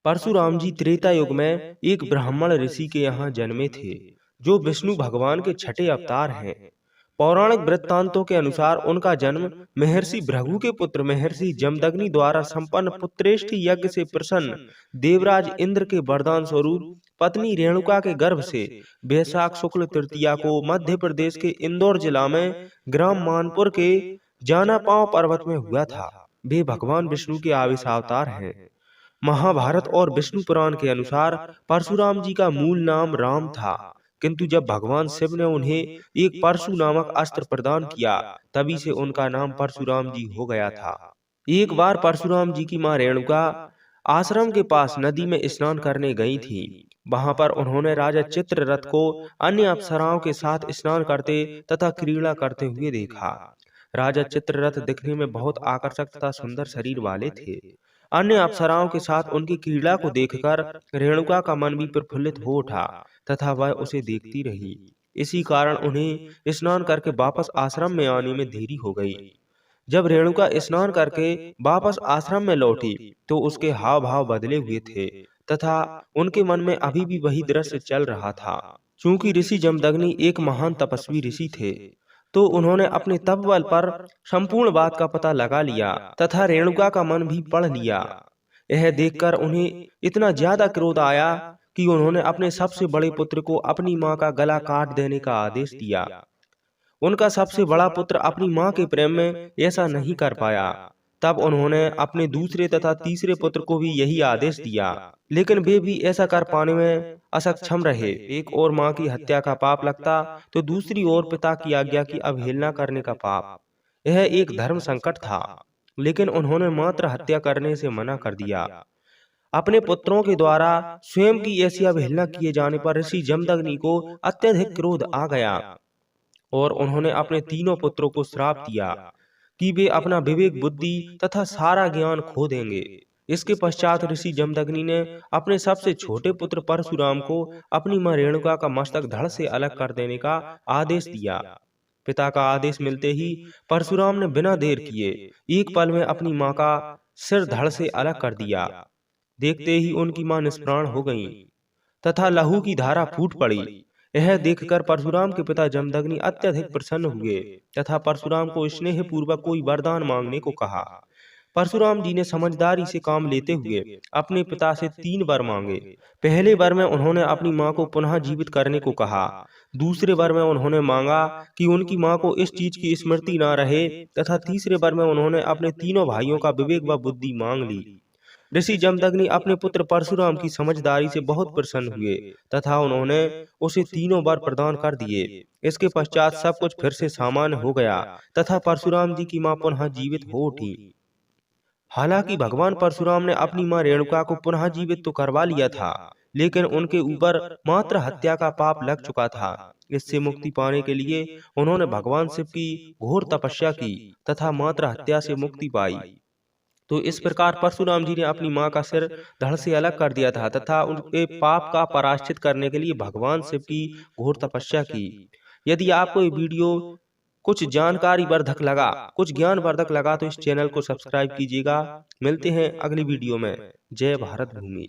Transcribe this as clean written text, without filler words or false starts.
परशुराम जी त्रेता युग में एक ब्राह्मण ऋषि के यहाँ जन्मे थे, जो विष्णु भगवान के छठे अवतार हैं। पौराणिक वृत्तांतों के अनुसार उनका जन्म महर्षि भृगु के पुत्र महर्षि जमदग्नि द्वारा संपन्न पुत्रेष्ठ यज्ञ से प्रसन्न देवराज इंद्र के वरदान स्वरूप पत्नी रेणुका के गर्भ से वैशाख शुक्ल तृतीया को मध्य प्रदेश के इंदौर जिला में ग्राम मानपुर के जानापांव पर्वत में हुआ था। वे भगवान विष्णु के आविर्भाव हैं। महाभारत और विष्णु पुराण के अनुसार परशुराम जी का मूल नाम राम था, किंतु जब भगवान शिव ने उन्हें एक परशु नामक अस्त्र प्रदान किया, तभी से उनका नाम परशुराम जी हो गया था। एक बार परशुराम जी की मां रेणुका आश्रम के पास नदी में स्नान करने गई थी। वहां पर उन्होंने राजा चित्ररथ को अन्य अप्सराओं के साथ स्नान करते तथा क्रीड़ा करते हुए देखा। राजा चित्ररथ दिखने में बहुत आकर्षक तथा सुंदर शरीर वाले थे। अन्य अप्सराओं के साथ उनकी क्रीड़ा को देखकर रेणुका का मन भी प्रफुल्लित हो उठा तथा वह उसे देखती रही। इसी कारण उन्हें स्नान करके वापस आश्रम में आने में देरी हो गई। जब रेणुका स्नान करके वापस आश्रम में लौटी तो उसके हाव भाव बदले हुए थे तथा उनके मन में अभी भी वही दृश्य चल रहा था। चूंकि ऋषि जमदग्नि एक महान तपस्वी ऋषि थे, तो उन्होंने अपने तप बल पर संपूर्ण बात का पता लगा लिया तथा रेणुका का मन भी पढ़ लिया। यह देखकर उन्हें इतना ज्यादा क्रोध आया कि उन्होंने अपने सबसे बड़े पुत्र को अपनी मां का गला काट देने का आदेश दिया। उनका सबसे बड़ा पुत्र अपनी मां के प्रेम में ऐसा नहीं कर पाया। तब उन्होंने अपने दूसरे तथा तीसरे पुत्र को भी यही आदेश दिया, लेकिन वे भी ऐसा कर पाने में असक्षम रहे। एक और मां की हत्या का पाप लगता तो दूसरी ओर पिता की आज्ञा की अवहेलना करने का पाप। यह एक धर्म संकट था, लेकिन उन्होंने मात्र हत्या करने से मना कर दिया। अपने पुत्रों के द्वारा स्वयं की ऐसी अवहेलना किए जाने पर ऋषि जमदग्नि को अत्यधिक क्रोध आ गया और उन्होंने अपने तीनों पुत्रों को श्राप दिया कि वे अपना विवेक बुद्धि तथा सारा ज्ञान खो देंगे। इसके पश्चात ऋषि जमदग्नि ने अपने सबसे छोटे पुत्र परशुराम को अपनी मां रेणुका का मस्तक धड़ से अलग कर देने का आदेश दिया। पिता का आदेश मिलते ही परशुराम ने बिना देर किए एक पल में अपनी मां का सिर धड़ से अलग कर दिया। देखते ही उनकी मां निष्प्राण हो गईं तथा लहू की धारा फूट पड़ी। यह देखकर परशुराम के पिता जमदग्नि अत्यधिक प्रसन्न हुए तथा परशुराम को स्नेह पूर्वक कोई वरदान मांगने को कहा। परशुराम जी ने समझदारी से काम लेते हुए अपने पिता से 3 वर मांगे। पहले वर में उन्होंने अपनी मां को पुनः जीवित करने को कहा। दूसरे वर में उन्होंने मांगा कि उनकी मां को इस चीज की स्मृति न रहे तथा तीसरे वर में उन्होंने अपने तीनों भाइयों का विवेक व बुद्धि मांग ली। ऋषि जमदग्नि अपने पुत्र परशुराम की समझदारी से बहुत प्रसन्न हुए तथा उन्होंने उसे तीनों वर प्रदान कर दिए। इसके पश्चात सब कुछ फिर से सामान्य हो गया तथा परशुराम जी की मां पुनः जीवित हो उठी। हालांकि भगवान परशुराम ने अपनी मां रेणुका को पुनः जीवित तो करवा लिया था, लेकिन उनके ऊपर मात्र हत्या का पाप लग चुका था। इससे मुक्ति पाने के लिए उन्होंने भगवान शिव की घोर तपस्या की तथा मात्र हत्या से मुक्ति पाई। तो इस प्रकार परशुराम जी ने अपनी मां का सिर धड़ से अलग कर दिया था तथा उनके पाप का प्रायश्चित करने के लिए भगवान शिव की घोर तपस्या की। यदि आपको ये वीडियो कुछ जानकारी वर्धक लगा, कुछ ज्ञान वर्धक लगा, तो इस चैनल को सब्सक्राइब कीजिएगा। मिलते हैं अगली वीडियो में। जय भारत भूमि।